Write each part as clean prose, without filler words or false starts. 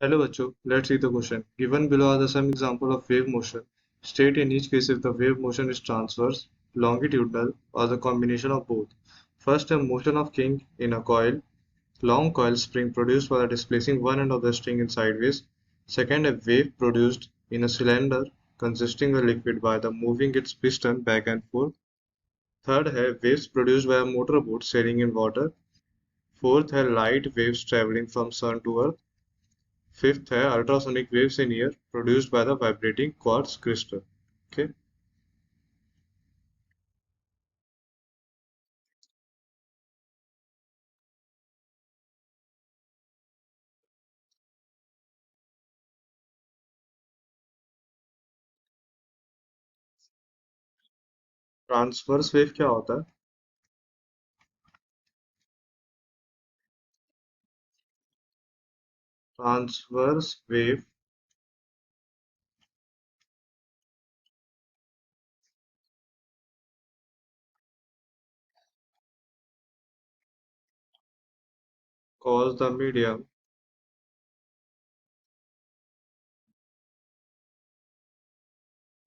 Hello बच्चों, let's see the question. Given below are the some example of wave motion. State in each case if the wave motion is transverse, longitudinal, or the combination of both. First, a motion of kink in a coil, long coil spring produced by displacing one end of the string in sideways. Second, a wave produced in a cylinder consisting of liquid by the moving its piston back and forth. Third, है waves produced by a motorboat sailing in water. Fourth, है light waves traveling from sun to earth. Fifth है ultrasonic waves in air produced by the vibrating quartz crystal. Okay. Transverse wave क्या होता है? Transverse wave cause the medium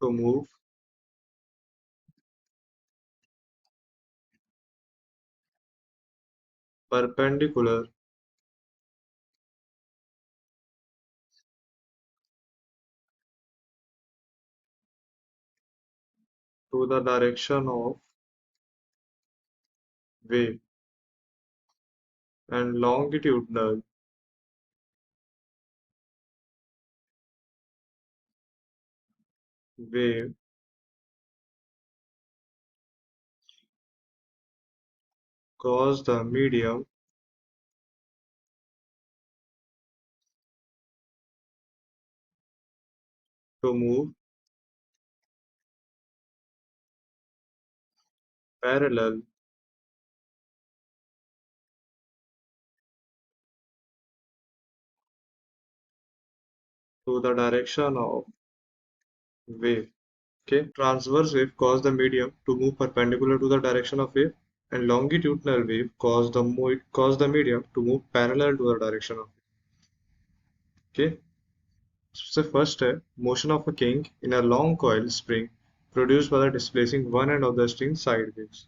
to move perpendicular to the direction of wave and longitudinal wave cause the medium to move parallel to the direction of wave. Okay, transverse wave cause the medium to move perpendicular to the direction of wave, and longitudinal wave cause the medium to move parallel to the direction of wave. Okay, so first है motion of a kink in a long coil spring produced by the displacing one end of the string sideways.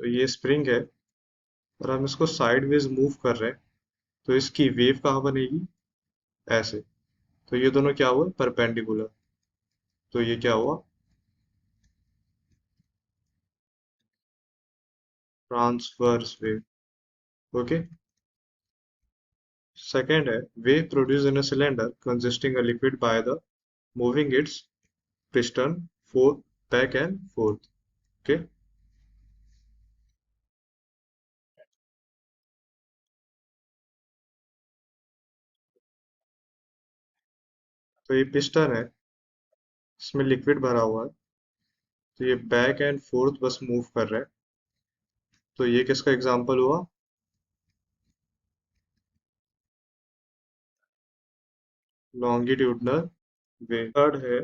तो ये spring है और हम इसको sideways move कर रहे हैं, तो इसकी वेव कहाँ बनेगी? ऐसे। तो ये दोनों क्या हुआ? परपेंडिकुलर। तो ये क्या हुआ? Transverse wave. ओके। Second है wave produced in a cylinder consisting of liquid by the moving its piston forth back and forth. Okay. तो ये पिस्टन है, इसमें लिक्विड भरा हुआ है, तो ये बैक एंड फोर्थ बस मूव कर रहा है। तो ये किसका एग्जांपल हुआ? Longitudinal wave. थर्ड है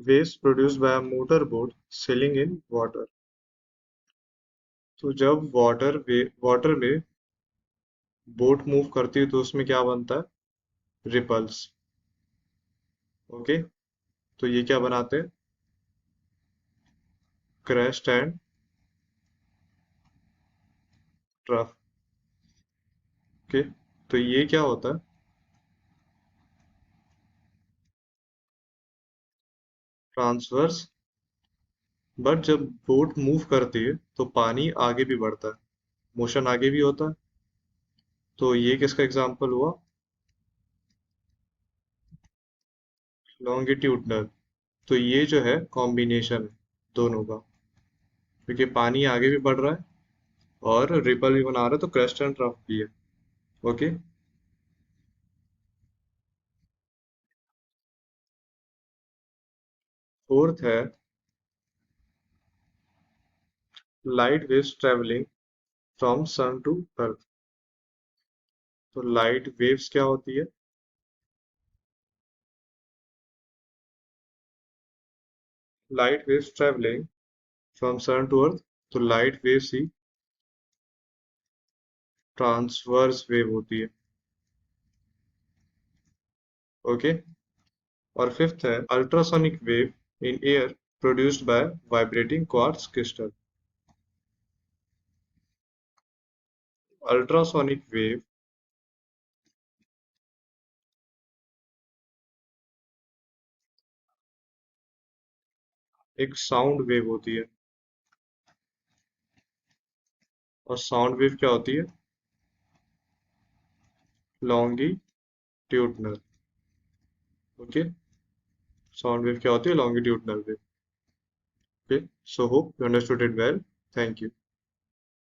waves produced by a motorboat sailing in water. तो जब वाटर में बोट मूव करती है तो उसमें क्या बनता है? रिपल्स। ओके। तो ये क्या बनाते हैं? Crest and trough. ओके। तो ये क्या होता है? ट्रांसवर्स। बट जब बोट मूव करती है तो पानी आगे भी बढ़ता है, मोशन आगे भी होता है। तो ये किसका एग्जांपल हुआ? लॉन्गिट्यूडनल। तो ये जो है कॉम्बिनेशन है दोनों का, क्योंकि पानी आगे भी बढ़ रहा है और रिपल भी बना रहा है, तो क्रेस्ट एंड ट्रफ भी है। ओके। फोर्थ है light waves travelling from sun to earth. तो लाइट वेव्स क्या होती है? Light waves travelling from sun to earth, तो लाइट वेव्स ही ट्रांसवर्स वेव होती है। ओके। और फिफ्थ है ultrasonic wave in air produced by vibrating quartz crystal. Ultrasonic wave एक साउंड वेव होती है, और साउंड वेव क्या होती है? लॉन्गिट्यूडनल। ओके। साउंड वेव क्या होती है? Longitudinal wave. Okay, so hope you understood it well. Thank you.